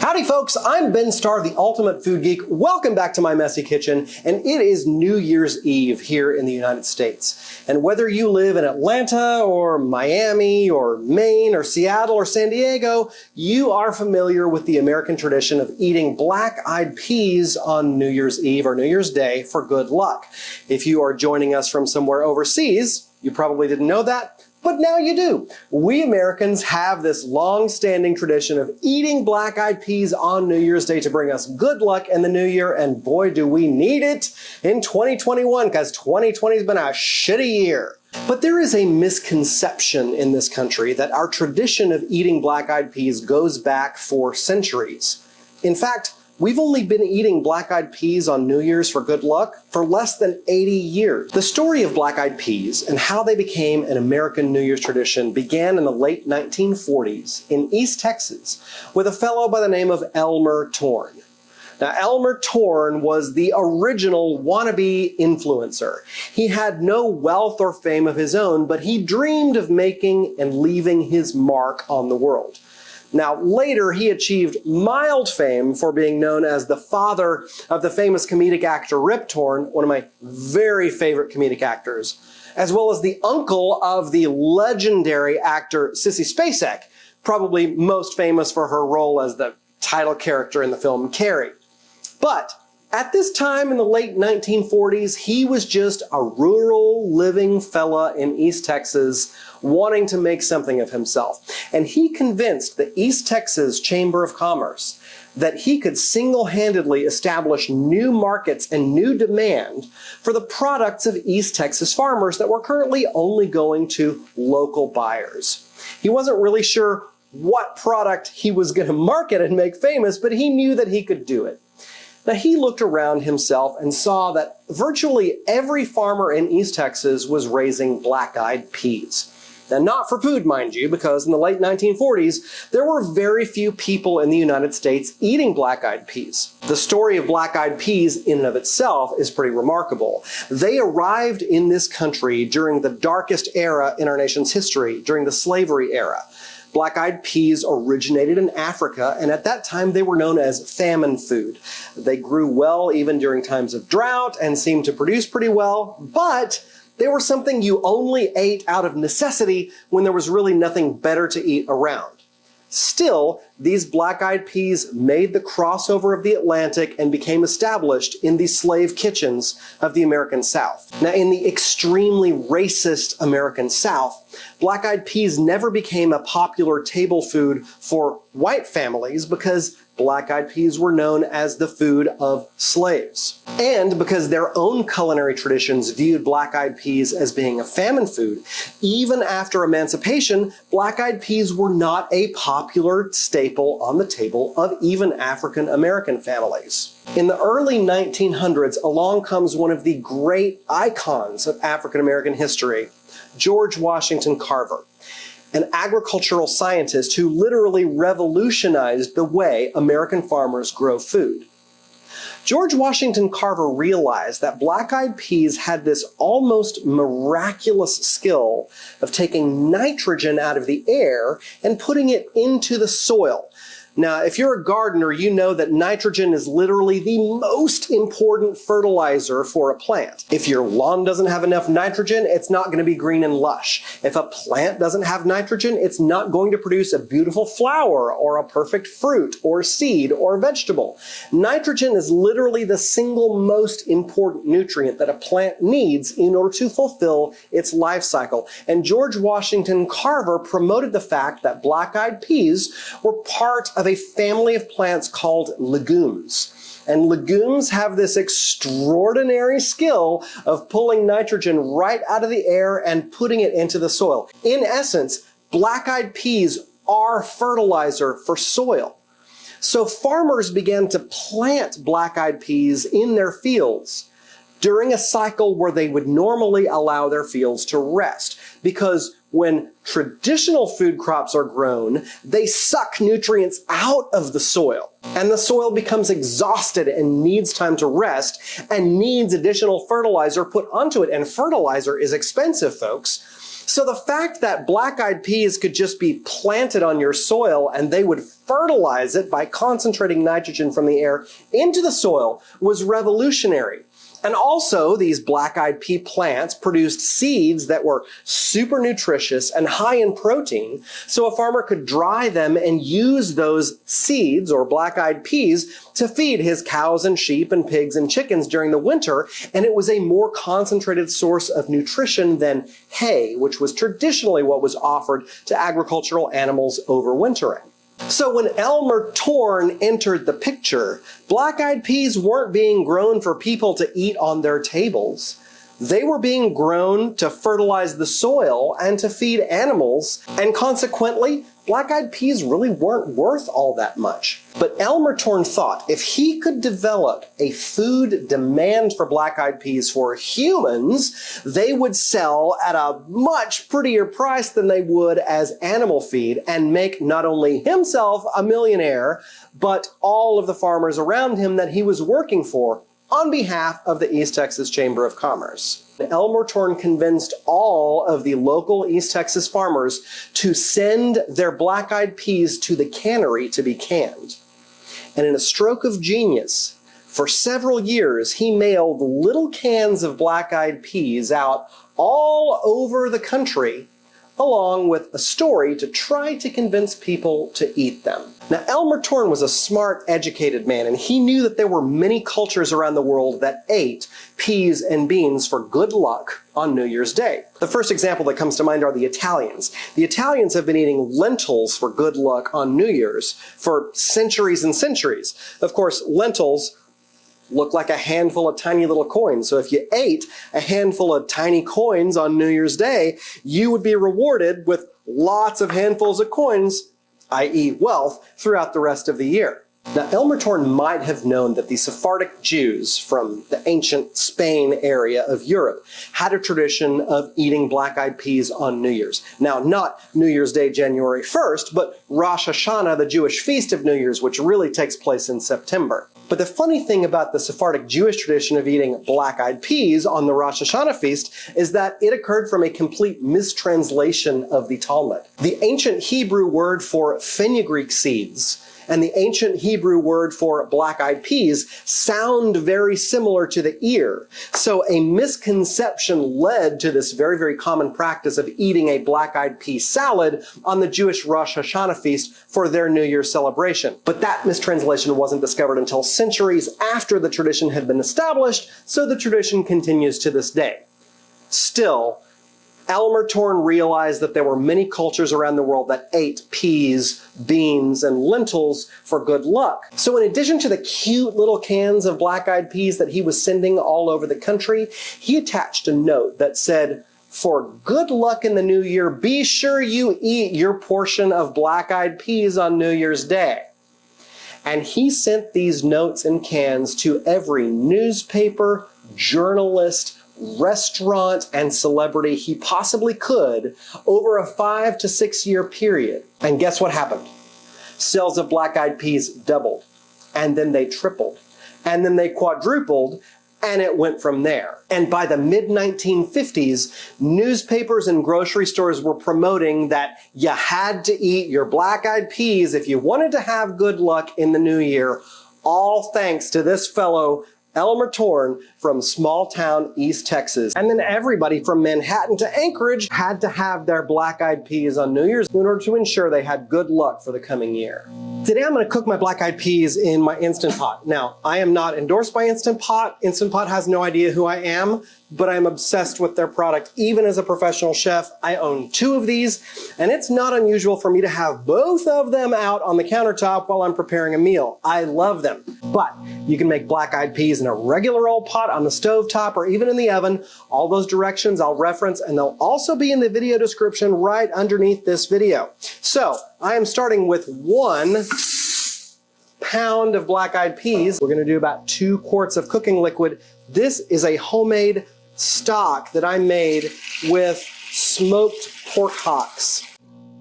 Howdy folks, I'm Ben Starr, the ultimate food geek. Welcome back to my messy kitchen, and it is New Year's Eve here in the United States. And whether you live in Atlanta or Miami or Maine or Seattle or San Diego, you are familiar with the American tradition of eating black-eyed peas on New Year's Eve or New Year's Day for good luck. If you are joining us from somewhere overseas, you probably didn't know that. But now you do. We Americans have this long-standing tradition of eating black-eyed peas on New Year's Day to bring us good luck in the new year, and boy do we need it in 2021, because 2020 has been a shitty year. But there is a misconception in this country that our tradition of eating black-eyed peas goes back for centuries. In fact, we've only been eating black-eyed peas on New Year's for good luck for less than 80 years. The story of black-eyed peas and how they became an American New Year's tradition began in the late 1940s in East Texas with a fellow by the name of Elmer Torn. Now, Elmer Torn was the original wannabe influencer. He had no wealth or fame of his own, but he dreamed of making and leaving his mark on the world. Now, later he achieved mild fame for being known as the father of the famous comedic actor Rip Torn, one of my very favorite comedic actors, as well as the uncle of the legendary actor Sissy Spacek, probably most famous for her role as the title character in the film Carrie. But at this time in the late 1940s, he was just a rural living fella in East Texas wanting to make something of himself. And he convinced the East Texas Chamber of Commerce that he could single-handedly establish new markets and new demand for the products of East Texas farmers that were currently only going to local buyers. He wasn't really sure what product he was going to market and make famous, but he knew that he could do it. Now, he looked around himself and saw that virtually every farmer in East Texas was raising black-eyed peas. Now, not for food, mind you, because in the late 1940s, there were very few people in the United States eating black-eyed peas. The story of black-eyed peas in and of itself is pretty remarkable. They arrived in this country during the darkest era in our nation's history, during the slavery era. Black-eyed peas originated in Africa, and at that time they were known as famine food. They grew well even during times of drought and seemed to produce pretty well, but they were something you only ate out of necessity when there was really nothing better to eat around. Still, these black-eyed peas made the crossover of the Atlantic and became established in the slave kitchens of the American South. Now, in the extremely racist American South, black-eyed peas never became a popular table food for white families because black-eyed peas were known as the food of slaves. And because their own culinary traditions viewed black-eyed peas as being a famine food, even after emancipation, black-eyed peas were not a popular staple on the table of even African American families. In the early 1900s, along comes one of the great icons of African American history, George Washington Carver, an agricultural scientist who literally revolutionized the way American farmers grow food. George Washington Carver realized that black-eyed peas had this almost miraculous skill of taking nitrogen out of the air and putting it into the soil. Now, if you're a gardener, you know that nitrogen is literally the most important fertilizer for a plant. If your lawn doesn't have enough nitrogen, it's not going to be green and lush. If a plant doesn't have nitrogen, it's not going to produce a beautiful flower or a perfect fruit or seed or vegetable. Nitrogen is literally the single most important nutrient that a plant needs in order to fulfill its life cycle. And George Washington Carver promoted the fact that black-eyed peas were part of a family of plants called legumes. And legumes have this extraordinary skill of pulling nitrogen right out of the air and putting it into the soil. In essence, black-eyed peas are fertilizer for soil. So farmers began to plant black-eyed peas in their fields during a cycle where they would normally allow their fields to rest, because when traditional food crops are grown, they suck nutrients out of the soil, and the soil becomes exhausted and needs time to rest and needs additional fertilizer put onto it. And fertilizer is expensive, folks. So the fact that black-eyed peas could just be planted on your soil and they would fertilize it by concentrating nitrogen from the air into the soil was revolutionary. And also, these black-eyed pea plants produced seeds that were super nutritious and high in protein, so a farmer could dry them and use those seeds, or black-eyed peas, to feed his cows and sheep and pigs and chickens during the winter, and it was a more concentrated source of nutrition than hay, which was traditionally what was offered to agricultural animals overwintering. So when Elmer Torn entered the picture, black-eyed peas weren't being grown for people to eat on their tables. They were being grown to fertilize the soil and to feed animals, and consequently, black-eyed peas really weren't worth all that much. But Elmer Torn thought if he could develop a food demand for black-eyed peas for humans, they would sell at a much prettier price than they would as animal feed and make not only himself a millionaire, but all of the farmers around him that he was working for on behalf of the East Texas Chamber of Commerce. Elmer Torn convinced all of the local East Texas farmers to send their black-eyed peas to the cannery to be canned. And in a stroke of genius, for several years, he mailed little cans of black-eyed peas out all over the country, along with a story to try to convince people to eat them. Now, Elmer Torn was a smart, educated man, and he knew that there were many cultures around the world that ate peas and beans for good luck on New Year's Day. The first example that comes to mind are the Italians. The Italians have been eating lentils for good luck on New Year's for centuries and centuries. Of course, lentils look like a handful of tiny little coins. So if you ate a handful of tiny coins on New Year's Day, you would be rewarded with lots of handfuls of coins, i.e. wealth, throughout the rest of the year. Now, Elmer Torn might have known that the Sephardic Jews from the ancient Spain area of Europe had a tradition of eating black-eyed peas on New Year's. Now, not New Year's Day, January 1st, but Rosh Hashanah, the Jewish feast of New Year's, which really takes place in September. But the funny thing about the Sephardic Jewish tradition of eating black-eyed peas on the Rosh Hashanah feast is that it occurred from a complete mistranslation of the Talmud. The ancient Hebrew word for fenugreek seeds and the ancient Hebrew word for black-eyed peas sound very similar to the ear. So a misconception led to this very, very common practice of eating a black-eyed pea salad on the Jewish Rosh Hashanah feast for their New Year's celebration. But that mistranslation wasn't discovered until centuries after the tradition had been established, so the tradition continues to this day. Still, Elmer Torn realized that there were many cultures around the world that ate peas, beans, and lentils for good luck. So in addition to the cute little cans of black-eyed peas that he was sending all over the country, he attached a note that said, "For good luck in the new year, be sure you eat your portion of black-eyed peas on New Year's Day." And he sent these notes in cans to every newspaper, journalist, restaurant, and celebrity he possibly could over a 5 to 6 year period. And guess what happened? Sales of black-eyed peas doubled, and then they tripled, and then they quadrupled, and it went from there. And by the mid-1950s, newspapers and grocery stores were promoting that you had to eat your black-eyed peas if you wanted to have good luck in the new year, all thanks to this fellow Elmer Torn from small town East Texas. And then everybody from Manhattan to Anchorage had to have their black-eyed peas on New Year's in order to ensure they had good luck for the coming year. Today I'm going to cook my black-eyed peas in my Instant Pot. Now, I am not endorsed by Instant Pot. Instant Pot has no idea who I am, but I'm obsessed with their product. Even as a professional chef, I own 2 of these, and it's not unusual for me to have both of them out on the countertop while I'm preparing a meal. I love them. But you can make black-eyed peas in a regular old pot on the stove top or even in the oven. All those directions I'll reference, and they'll also be in the video description right underneath this video. So I am starting with 1 pound of black-eyed peas. We're going to do about 2 quarts of cooking liquid. This is a homemade stock that I made with smoked pork hocks.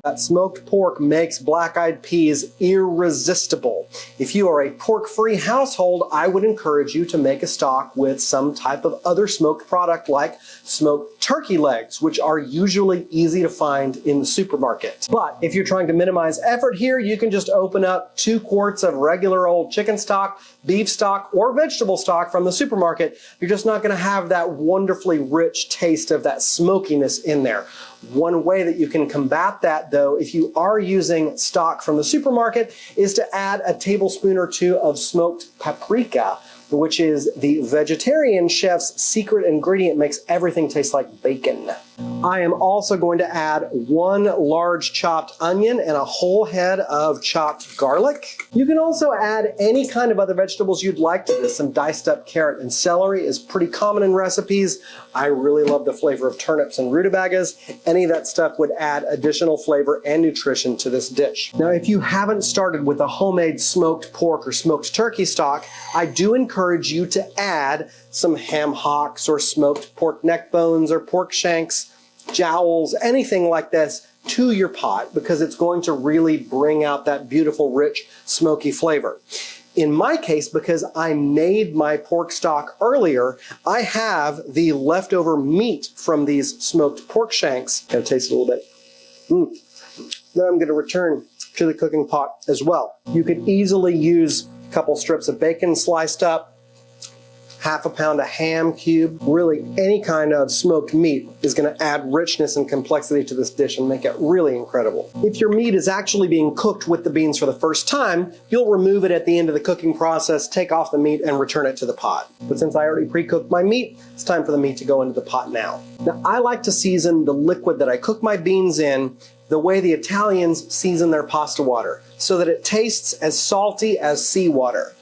That smoked pork makes black-eyed peas irresistible. If you are a pork-free household, I would encourage you to make a stock with some type of other smoked product like smoked turkey legs, which are usually easy to find in the supermarket. But if you're trying to minimize effort here, you can just open up 2 quarts of regular old chicken stock, beef stock, or vegetable stock from the supermarket. You're just not going to have that wonderfully rich taste of that smokiness in there. One way that you can combat that, though, if you are using stock from the supermarket, is to add a tablespoon or 2 of smoked paprika, which is the vegetarian chef's secret ingredient, makes everything taste like bacon. I am also going to add 1 large chopped onion and a whole head of chopped garlic. You can also add any kind of other vegetables you'd like to this. Some diced up carrot and celery is pretty common in recipes. I really love the flavor of turnips and rutabagas. Any of that stuff would add additional flavor and nutrition to this dish. Now, if you haven't started with a homemade smoked pork or smoked turkey stock, I do encourage you to add some ham hocks or smoked pork neck bones or pork shanks, jowls, anything like this to your pot, because it's going to really bring out that beautiful, rich, smoky flavor. In my case, because I made my pork stock earlier, I have the leftover meat from these smoked pork shanks. Gonna taste it a little bit. Then I'm gonna return to the cooking pot as well. You could easily use a couple strips of bacon sliced up, half a pound of ham cube. Really, any kind of smoked meat is going to add richness and complexity to this dish and make it really incredible. If your meat is actually being cooked with the beans for the first time, you'll remove it at the end of the cooking process, take off the meat, and return it to the pot. But since I already pre-cooked my meat, it's time for the meat to go into the pot now. Now, I like to season the liquid that I cook my beans in the way the Italians season their pasta water, so that it tastes as salty as seawater.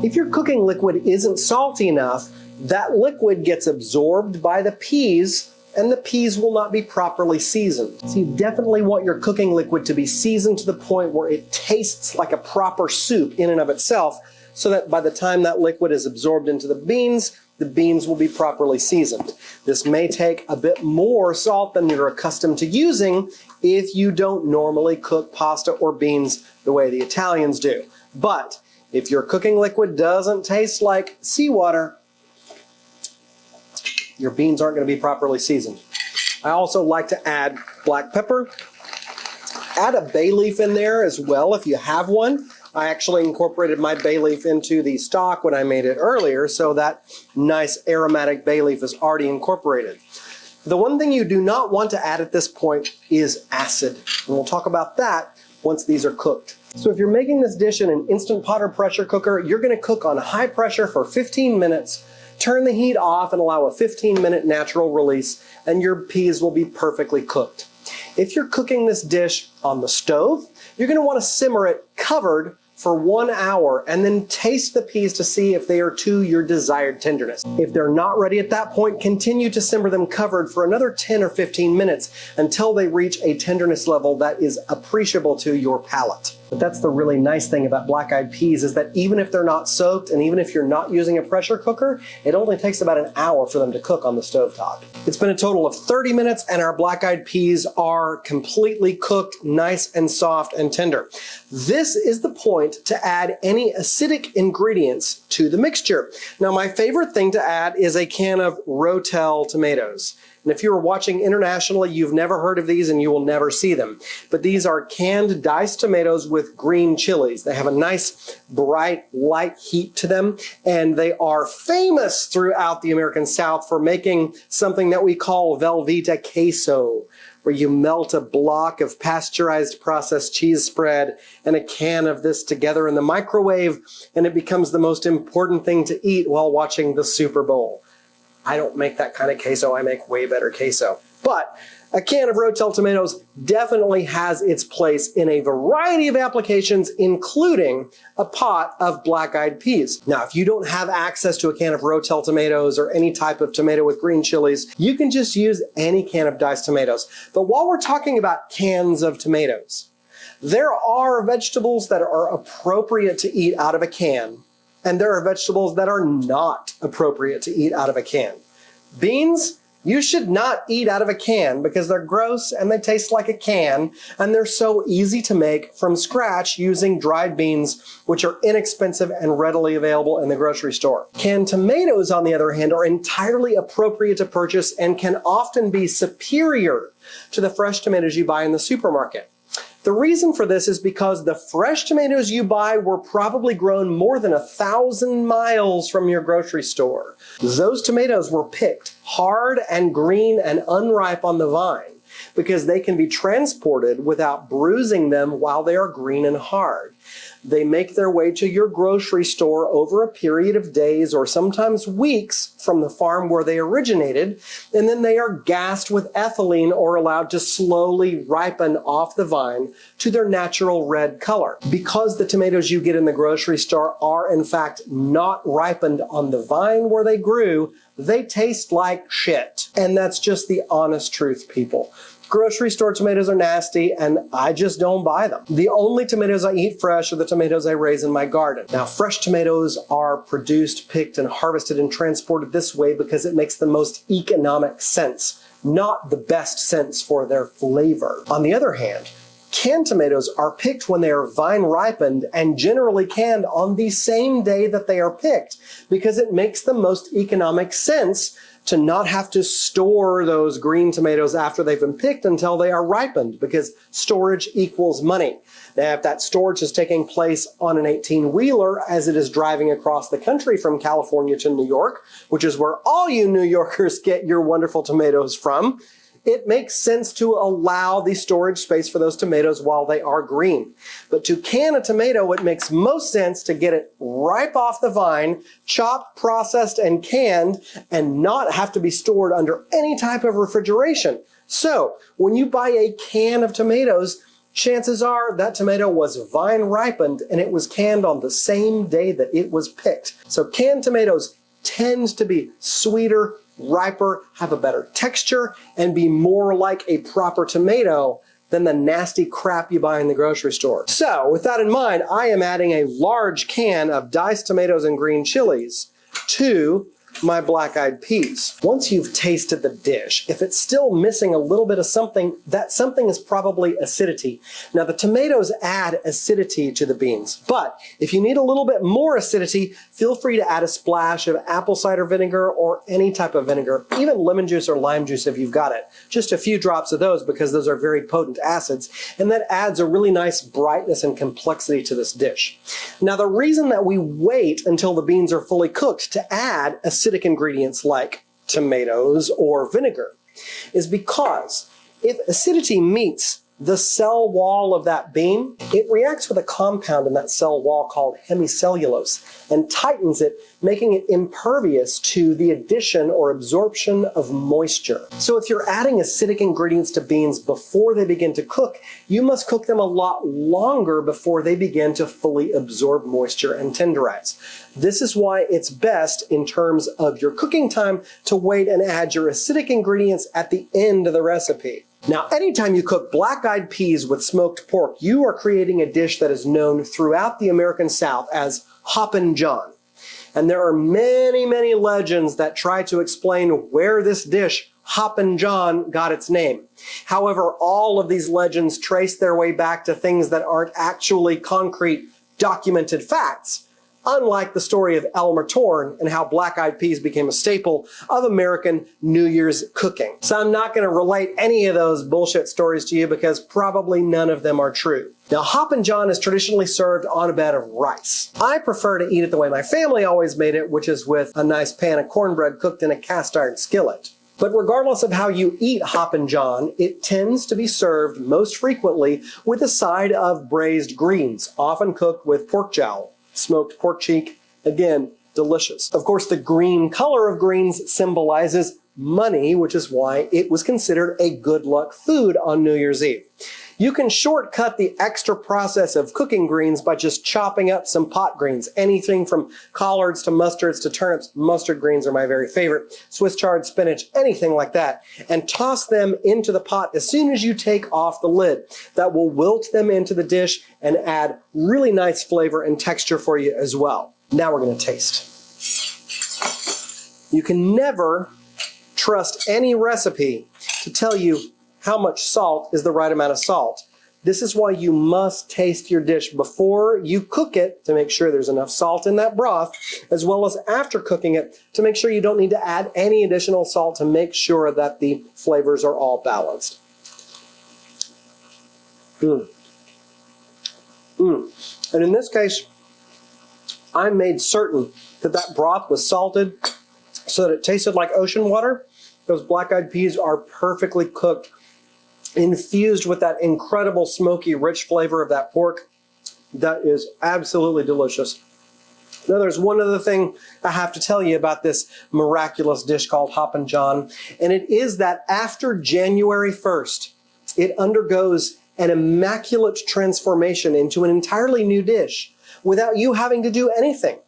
If your cooking liquid isn't salty enough, that liquid gets absorbed by the peas and the peas will not be properly seasoned. So you definitely want your cooking liquid to be seasoned to the point where it tastes like a proper soup in and of itself, so that by the time that liquid is absorbed into the beans will be properly seasoned. This may take a bit more salt than you're accustomed to using if you don't normally cook pasta or beans the way the Italians do. But if your cooking liquid doesn't taste like seawater, your beans aren't going to be properly seasoned. I also like to add black pepper. Add a bay leaf in there as well if you have one. I actually incorporated my bay leaf into the stock when I made it earlier, so that nice aromatic bay leaf is already incorporated. The one thing you do not want to add at this point is acid, and we'll talk about that once these are cooked. So if you're making this dish in an Instant Pot or pressure cooker, you're going to cook on high pressure for 15 minutes, turn the heat off and allow a 15-minute natural release, and your peas will be perfectly cooked. If you're cooking this dish on the stove, you're going to want to simmer it covered for 1 hour and then taste the peas to see if they are to your desired tenderness. If they're not ready at that point, continue to simmer them covered for another 10 or 15 minutes until they reach a tenderness level that is appreciable to your palate. But that's the really nice thing about black-eyed peas, is that even if they're not soaked and even if you're not using a pressure cooker, it only takes about an hour for them to cook on the stovetop. It's been a total of 30 minutes and our black-eyed peas are completely cooked, nice and soft and tender. This is the point to add any acidic ingredients to the mixture. Now, my favorite thing to add is a can of Rotel tomatoes. And if you are watching internationally, you've never heard of these and you will never see them. But these are canned diced tomatoes with green chilies. They have a nice, bright, light heat to them, and they are famous throughout the American South for making something that we call Velveeta queso, where you melt a block of pasteurized processed cheese spread and a can of this together in the microwave, and it becomes the most important thing to eat while watching the Super Bowl. I don't make that kind of queso, I make way better queso. But a can of Rotel tomatoes definitely has its place in a variety of applications, including a pot of black-eyed peas. Now, if you don't have access to a can of Rotel tomatoes or any type of tomato with green chilies, you can just use any can of diced tomatoes. But while we're talking about cans of tomatoes, there are vegetables that are appropriate to eat out of a can, and there are vegetables that are not appropriate to eat out of a can. Beans, You should not eat out of a can because they're gross and they taste like a can, and they're so easy to make from scratch using dried beans, which are inexpensive and readily available in the grocery store. Canned tomatoes, on the other hand, are entirely appropriate to purchase and can often be superior to the fresh tomatoes you buy in the supermarket. The reason for this is because the fresh tomatoes you buy were probably grown more than 1,000 miles from your grocery store. Those tomatoes were picked hard and green and unripe on the vine because they can be transported without bruising them while they are green and hard. They make their way to your grocery store over a period of days or sometimes weeks from the farm where they originated, and then they are gassed with ethylene or allowed to slowly ripen off the vine to their natural red color. Because the tomatoes you get in the grocery store are in fact not ripened on the vine where they grew, they taste like shit. And that's just the honest truth, people. Grocery store tomatoes are nasty, and I just don't buy them. The only tomatoes I eat fresh are the tomatoes I raise in my garden. Now, fresh tomatoes are produced, picked, and harvested and transported this way because it makes the most economic sense, not the best sense for their flavor. On the other hand, canned tomatoes are picked when they are vine ripened and generally canned on the same day that they are picked because it makes the most economic sense to not have to store those green tomatoes after they've been picked until they are ripened, because storage equals money. Now, if that storage is taking place on an 18-wheeler as it is driving across the country from California to New York, which is where all you New Yorkers get your wonderful tomatoes from, it makes sense to allow the storage space for those tomatoes while they are green. But to can a tomato, it makes most sense to get it ripe off the vine, chopped, processed, and canned, and not have to be stored under any type of refrigeration. So, when you buy a can of tomatoes, chances are that tomato was vine ripened and it was canned on the same day that it was picked. So canned tomatoes tend to be sweeter, riper, have a better texture, and be more like a proper tomato than the nasty crap you buy in the grocery store. So, with that in mind, I am adding a large can of diced tomatoes and green chilies to my black-eyed peas. Once you've tasted the dish, if it's still missing a little bit of something, that something is probably acidity. Now, the tomatoes add acidity to the beans, but if you need a little bit more acidity, feel free to add a splash of apple cider vinegar or any type of vinegar, even lemon juice or lime juice if you've got it. Just a few drops of those because those are very potent acids, and that adds a really nice brightness and complexity to this dish. Now, the reason that we wait until the beans are fully cooked to add acidic ingredients like tomatoes or vinegar is because if acidity meets the cell wall of that bean, it reacts with a compound in that cell wall called hemicellulose and tightens it, making it impervious to the addition or absorption of moisture. So if you're adding acidic ingredients to beans before they begin to cook, you must cook them a lot longer before they begin to fully absorb moisture and tenderize. This is why it's best in terms of your cooking time to wait and add your acidic ingredients at the end of the recipe. Now, anytime you cook black-eyed peas with smoked pork, you are creating a dish that is known throughout the American South as Hoppin John. And there are many, many legends that try to explain where this dish, Hoppin John, got its name. However, all of these legends trace their way back to things that aren't actually concrete, documented facts. Unlike the story of Elmer Torn and how black-eyed peas became a staple of American New Year's cooking. So I'm not going to relate any of those bullshit stories to you because probably none of them are true. Now, Hoppin John is traditionally served on a bed of rice. I prefer to eat it the way my family always made it, which is with a nice pan of cornbread cooked in a cast iron skillet. But regardless of how you eat Hoppin John, it tends to be served most frequently with a side of braised greens, often cooked with pork jowl. Smoked pork cheek, again, delicious. Of course, the green color of greens symbolizes money, which is why it was considered a good luck food on New Year's Eve. You can shortcut the extra process of cooking greens by just chopping up some pot greens. Anything from collards to mustards to turnips. Mustard greens are my very favorite. Swiss chard, spinach, anything like that. And toss them into the pot as soon as you take off the lid. That will wilt them into the dish and add really nice flavor and texture for you as well. Now we're going to taste. You can never trust any recipe to tell you how much salt is the right amount of salt. This is why you must taste your dish before you cook it to make sure there's enough salt in that broth, as well as after cooking it to make sure you don't need to add any additional salt to make sure that the flavors are all balanced. And in this case, I made certain that that broth was salted so that it tasted like ocean water. Those black-eyed peas are perfectly cooked, infused with that incredible smoky, rich flavor of that pork. That is absolutely delicious. Now, there's one other thing I have to tell you about this miraculous dish called Hoppin John, and it is that after January 1st, it undergoes an immaculate transformation into an entirely new dish without you having to do anything.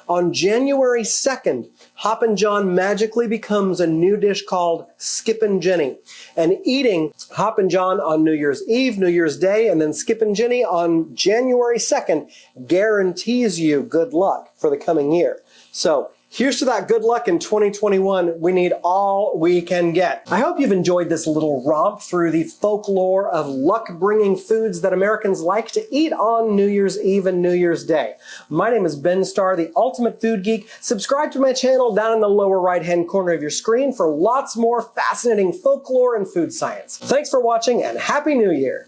On January 2nd, Hoppin John magically becomes a new dish called Skippin Jenny. And eating Hoppin John on New Year's Eve, New Year's Day, and then Skippin Jenny on January 2nd guarantees you good luck for the coming year. So here's to that good luck in 2021. We need all we can get. I hope you've enjoyed this little romp through the folklore of luck-bringing foods that Americans like to eat on New Year's Eve and New Year's Day. My name is Ben Starr, the ultimate food geek. Subscribe to my channel down in the lower right-hand corner of your screen for lots more fascinating folklore and food science. Thanks for watching and Happy New Year!